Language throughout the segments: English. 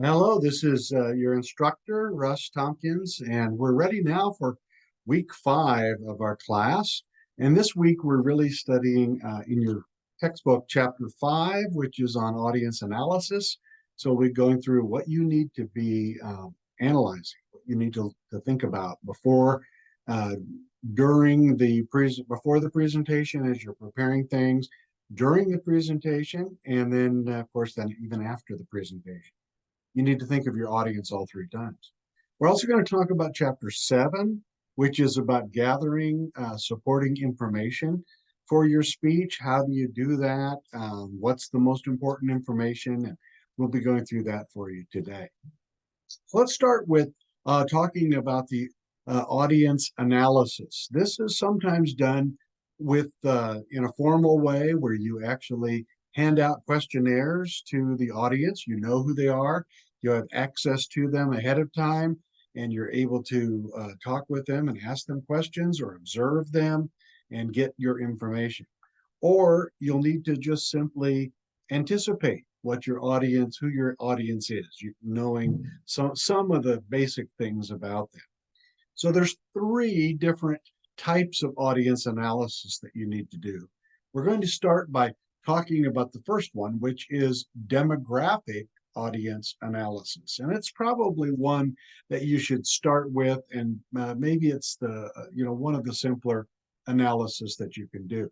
Hello, this is your instructor, Russ Tompkins, and we're ready now for week 5 of our class. And this week we're really studying in your textbook, chapter 5, which is on audience analysis. So we're going through what you need to be analyzing, what you need to think about before, uh, before the presentation, as you're preparing things, during the presentation, and then, of course, then even after the presentation. You need to think of your audience all 3 times. We're also going to talk about chapter 7, which is about gathering supporting information for your speech. How do you do that? What's the most important information? And we'll be going through that for you today. So let's start with talking about the audience analysis. This is sometimes done in a formal way where you actually hand out questionnaires to the audience. You know who they are. You have access to them ahead of time, and you're able to talk with them and ask them questions or observe them and get your information. Or you'll need to just simply anticipate who your audience is, knowing some of the basic things about them. So there's 3 different types of audience analysis that you need to do. We're going to start by talking about the first one, which is demographic audience analysis. And it's probably one that you should start with, and maybe it's one of the simpler analysis that you can do.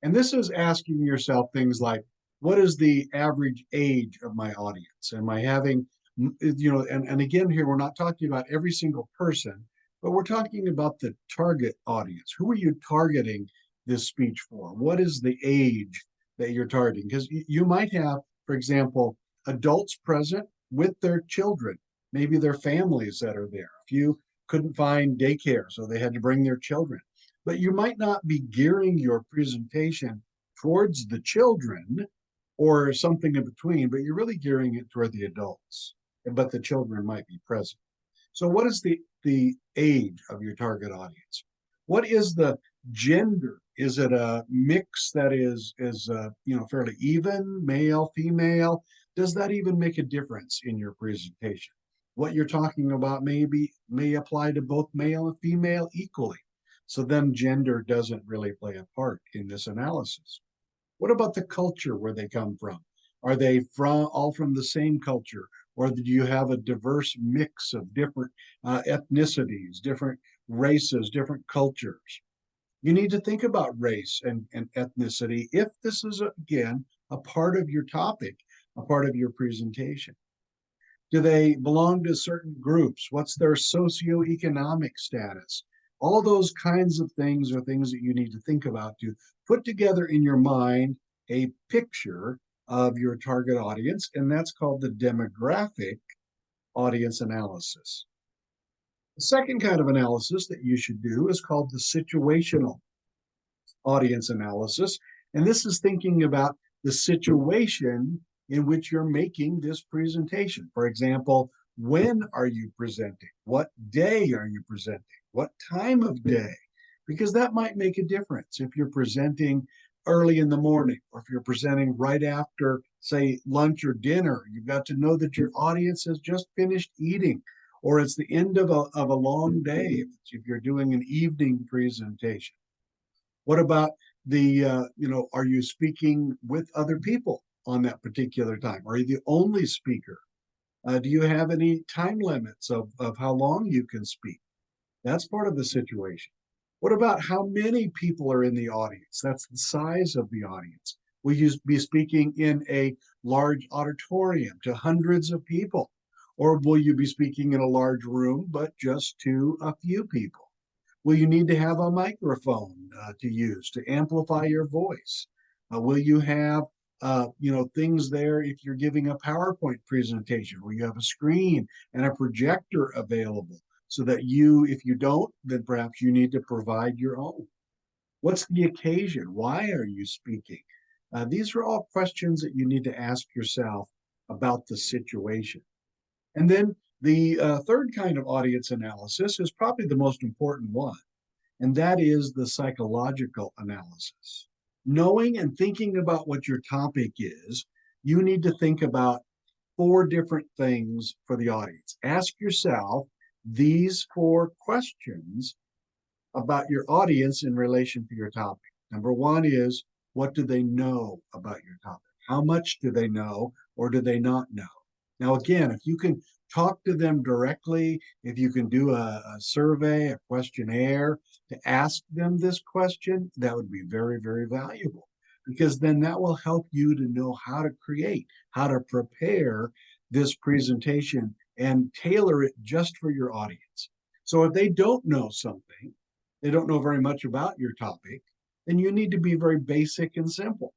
And this is asking yourself things like, what is the average age of my audience? Am I having, and again, here, we're not talking about every single person, but we're talking about the target audience. Who are you targeting this speech for? What is the age that you're targeting? Because you might have, for example, adults present with their children, maybe their families that are there. If you couldn't find daycare, so they had to bring their children, but you might not be gearing your presentation towards the children or something in between, but you're really gearing it toward the adults, but the children might be present. So what is the age of your target audience? What is the gender? Is it a mix that is fairly even, male, female? Does that even make a difference in your presentation? What you're talking about may apply to both male and female equally. So then gender doesn't really play a part in this analysis. What about the culture where they come from? Are they all from the same culture? Or do you have a diverse mix of different ethnicities, different races, different cultures? You need to think about race and ethnicity if this is, again, a part of your topic, a part of your presentation. Do they belong to certain groups? What's their socioeconomic status? All those kinds of things are things that you need to think about to put together in your mind a picture of your target audience, and that's called the demographic audience analysis. The second kind of analysis that you should do is called the situational audience analysis, and this is thinking about the situation in which you're making this presentation. For example, when are you presenting? What day are you presenting? What time of day? Because that might make a difference if you're presenting early in the morning or if you're presenting right after, say, lunch or dinner. You've got to know that your audience has just finished eating, or it's the end of a long day if you're doing an evening presentation. What about are you speaking with other people on that particular time? Are you the only speaker? Do you have any time limits of how long you can speak? That's part of the situation. What about how many people are in the audience? That's the size of the audience. Will you be speaking in a large auditorium to hundreds of people? Or will you be speaking in a large room, but just to a few people? Will you need to have a microphone to use to amplify your voice? Will you have things there if you're giving a PowerPoint presentation where you have a screen and a projector available so that if you don't, then perhaps you need to provide your own. What's the occasion? Why are you speaking? These are all questions that you need to ask yourself about the situation. And then the third kind of audience analysis is probably the most important one, and that is the psychological analysis. Knowing and thinking about what your topic is, you need to think about 4 different things for the audience. Ask yourself these 4 questions about your audience in relation to your topic. Number 1 is, what do they know about your topic? How much do they know or do they not know? Now, again, if you can talk to them directly, if you can do a survey, a questionnaire to ask them this question, that would be very, very valuable, because then that will help you to know how to create, how to prepare this presentation and tailor it just for your audience. So if they don't know something, they don't know very much about your topic, then you need to be very basic and simple.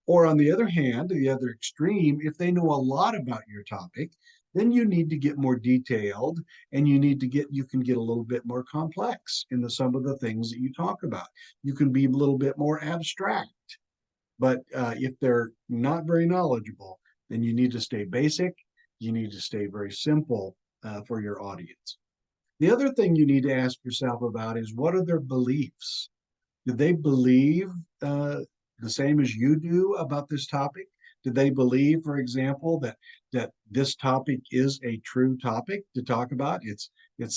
Or on the other hand, the other extreme, if they know a lot about your topic, then you need to get more detailed, and you can get a little bit more complex in some of the things that you talk about. You can be a little bit more abstract. But if they're not very knowledgeable, then you need to stay basic. You need to stay very simple for your audience. The other thing you need to ask yourself about is, what are their beliefs? Do they believe the same as you do about this topic? Do they believe, for example, that this topic is a true topic to talk about? It's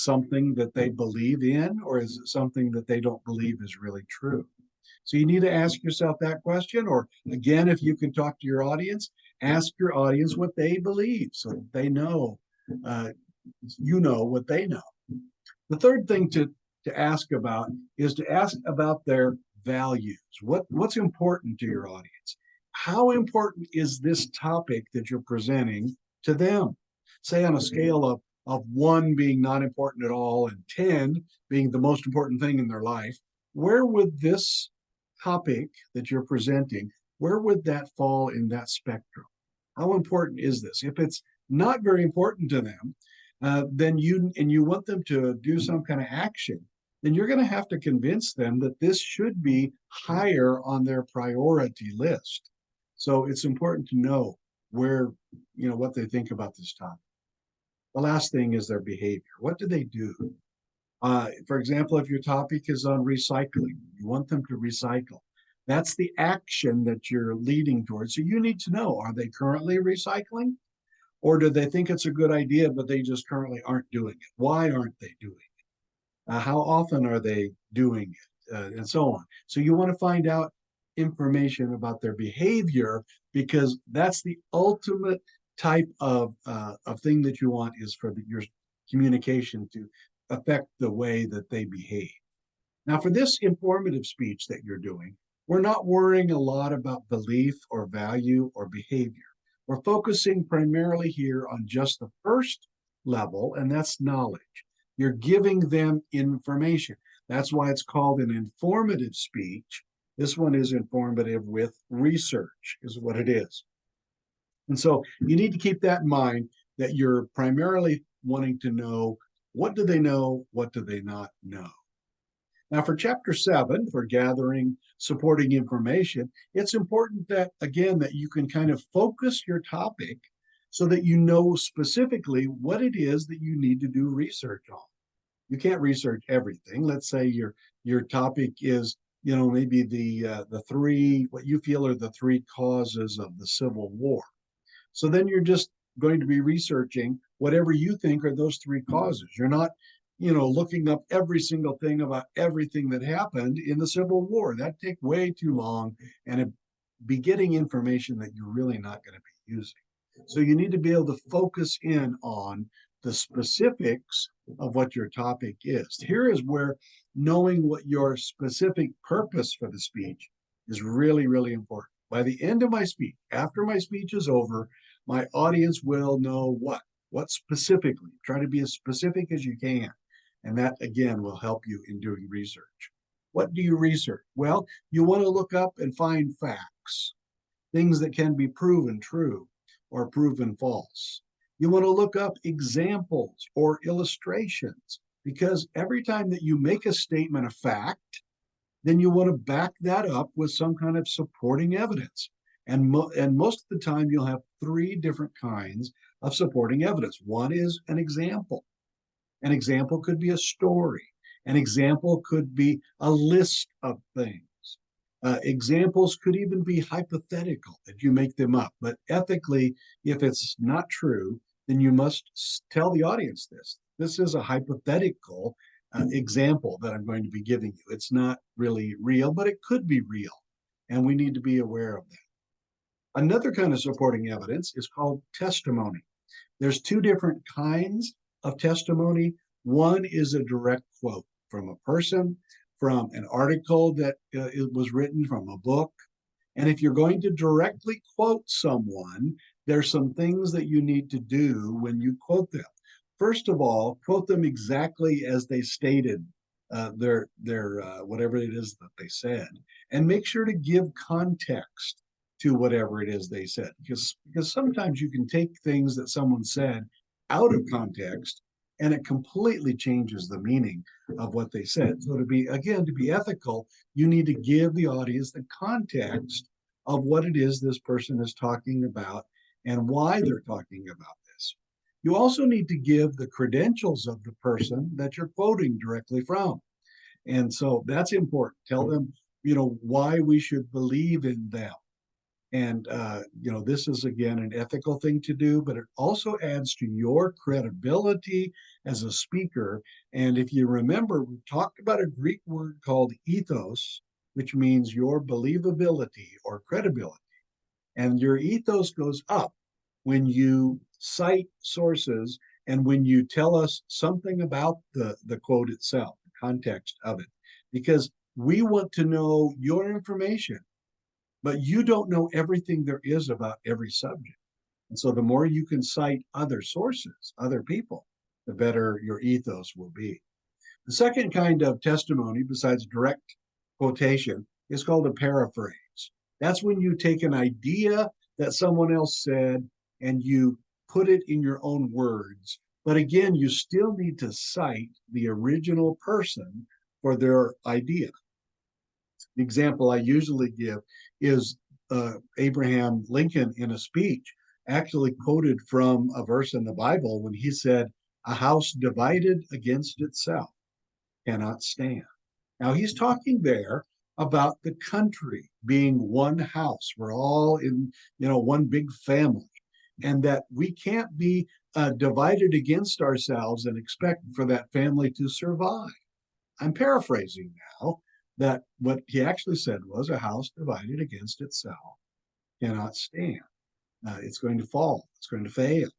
something that they believe in, or is it something that they don't believe is really true? So you need to ask yourself that question. Or again, if you can talk to your audience, ask your audience what they believe so that they know, uh, you know what they know. The third thing to ask about is to ask about their values. What's important to your audience? How important is this topic that you're presenting to them? Say on a scale of 1 being not important at all and 10 being the most important thing in their life, where would this topic that you're presenting, where would that fall in that spectrum? How important is this? If it's not very important to them, then you want them to do some kind of action, then you're going to have to convince them that this should be higher on their priority list. So it's important to know where, what they think about this topic. The last thing is their behavior. What do they do? For example, if your topic is on recycling, you want them to recycle. That's the action that you're leading towards. So you need to know, are they currently recycling? Or do they think it's a good idea, but they just currently aren't doing it? Why aren't they doing it? How often are they doing it? And so on. So you want to find out information about their behavior, because that's the ultimate type of thing that you want, is for your communication to affect the way that they behave. Now, for this informative speech that you're doing, we're not worrying a lot about belief or value or behavior. We're focusing primarily here on just the first level, and that's knowledge. You're giving them information. That's why it's called an informative speech. This one is informative with research, is what it is. And so you need to keep that in mind, that you're primarily wanting to know, what do they know? What do they not know? Now, for chapter 7, for gathering supporting information, it's important that, again, that you can kind of focus your topic so that you know specifically what it is that you need to do research on. You can't research everything. Let's say your topic is, maybe the 3, what you feel are the 3 causes of the Civil War. So then you're just going to be researching whatever you think are those 3 causes. You're not, looking up every single thing about everything that happened in the Civil War. That'd take way too long, and it'd be getting information that you're really not going to be using. So you need to be able to focus in on the specifics of what your topic is. Here is where knowing what your specific purpose for the speech is really, really important. By the end of my speech, after my speech is over, my audience will know what specifically. Try to be as specific as you can. And that, again, will help you in doing research. What do you research? Well, you want to look up and find facts, things that can be proven true or proven false. You want to look up examples or illustrations, because every time that you make a statement of fact, then you want to back that up with some kind of supporting evidence. And most of the time, you'll have 3 different kinds of supporting evidence. One is an example. An example could be a story. An example could be a list of things. Examples could even be hypothetical if you make them up. But ethically, if it's not true, then you must tell the audience this. This is a hypothetical example that I'm going to be giving you. It's not really real, but it could be real. And we need to be aware of that. Another kind of supporting evidence is called testimony. There's two different kinds of testimony. One is a direct quote from a person, from an article that it was written, from a book. And if you're going to directly quote someone, there's some things that you need to do when you quote them. First of all, quote them exactly as they stated their whatever it is that they said, and make sure to give context to whatever it is they said, because sometimes you can take things that someone said out of context and it completely changes the meaning of what they said. So to be ethical, you need to give the audience the context of what it is this person is talking about and why they're talking about this. You also need to give the credentials of the person that you're quoting directly from. And so that's important. Tell them, why we should believe in them. And, this is, again, an ethical thing to do, but it also adds to your credibility as a speaker. And if you remember, we talked about a Greek word called ethos, which means your believability or credibility. And your ethos goes up when you cite sources and when you tell us something about the quote itself, the context of it, because we want to know your information, but you don't know everything there is about every subject. And so the more you can cite other sources, other people, the better your ethos will be. The second kind of testimony, besides direct quotation, is called a paraphrase. That's when you take an idea that someone else said and you put it in your own words. But again, you still need to cite the original person for their idea. The example I usually give is Abraham Lincoln in a speech actually quoted from a verse in the Bible when he said, "A house divided against itself cannot stand." Now he's talking there about the country being one house. We're all in, one big family, and that we can't be divided against ourselves and expect for that family to survive. I'm paraphrasing now, that what he actually said was, "A house divided against itself cannot stand. It's going to fall, it's going to fail."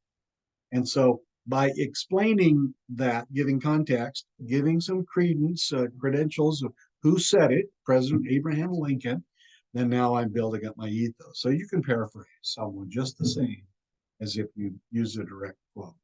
And so by explaining that, giving context, giving some credence, credentials of who said it, President Abraham Lincoln, then now I'm building up my ethos. So you can paraphrase someone just the same as if you use a direct quote.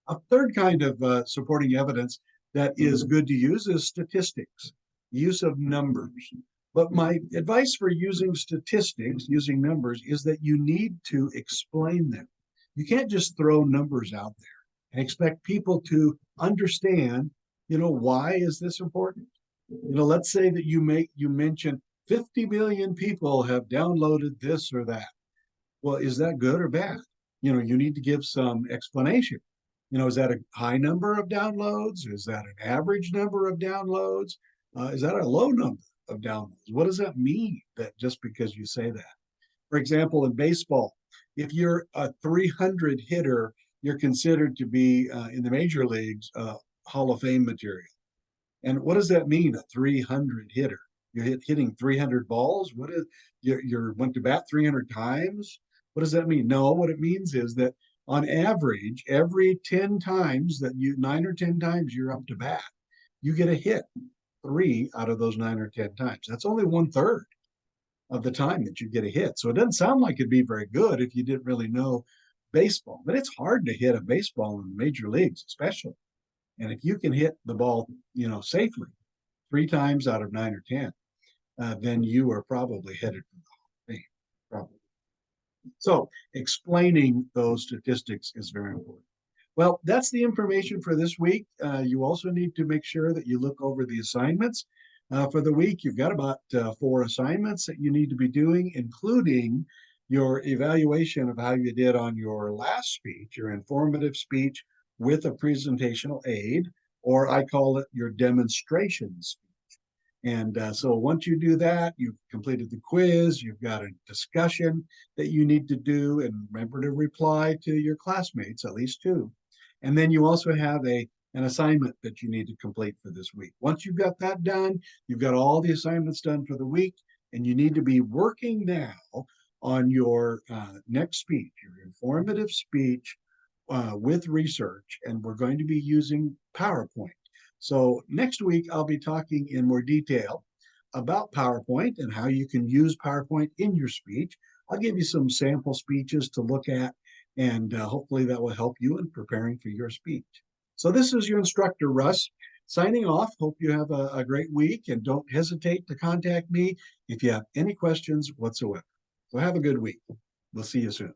A third kind of supporting evidence that is good to use is statistics, use of numbers. But my advice for using statistics, using numbers, is that you need to explain them. You can't just throw numbers out there and expect people to understand, why is this important? Let's say that you mention 50 million people have downloaded this or that. Well, is that good or bad? You need to give some explanation. Is that a high number of downloads? Is that an average number of downloads? Is that a low number of downloads? What does that mean, that just because you say that? For example, in baseball, if you're a 300 hitter, you're considered to be in the major leagues Hall of Fame material. And what does that mean, a 300 hitter? You're hitting 300 balls? What is, you're went to bat 300 times? What does that mean? No, what it means is that on average, every 10 times that 9 or 10 times you're up to bat, you get a hit 3 out of those 9 or 10 times. That's only 1/3 of the time that you get a hit. So it doesn't sound like it'd be very good if you didn't really know baseball, but it's hard to hit a baseball in the major leagues, especially. And if you can hit the ball, safely 3 times out of 9 or 10, then you are probably headed for the Hall of Fame, probably. So explaining those statistics is very important. Well, that's the information for this week. You also need to make sure that you look over the assignments for the week. You've got about 4 assignments that you need to be doing, including your evaluation of how you did on your last speech, your informative speech with a presentational aid, or I call it your demonstration speech. And so once you do that, you've completed the quiz, you've got a discussion that you need to do, and remember to reply to your classmates, at least two. And then you also have an assignment that you need to complete for this week. Once you've got that done, you've got all the assignments done for the week, and you need to be working now on your next speech, your informative speech with research, and we're going to be using PowerPoint. So next week, I'll be talking in more detail about PowerPoint and how you can use PowerPoint in your speech. I'll give you some sample speeches to look at, and hopefully that will help you in preparing for your speech. So this is your instructor, Russ, signing off. Hope you have a great week, and don't hesitate to contact me if you have any questions whatsoever. So have a good week. We'll see you soon.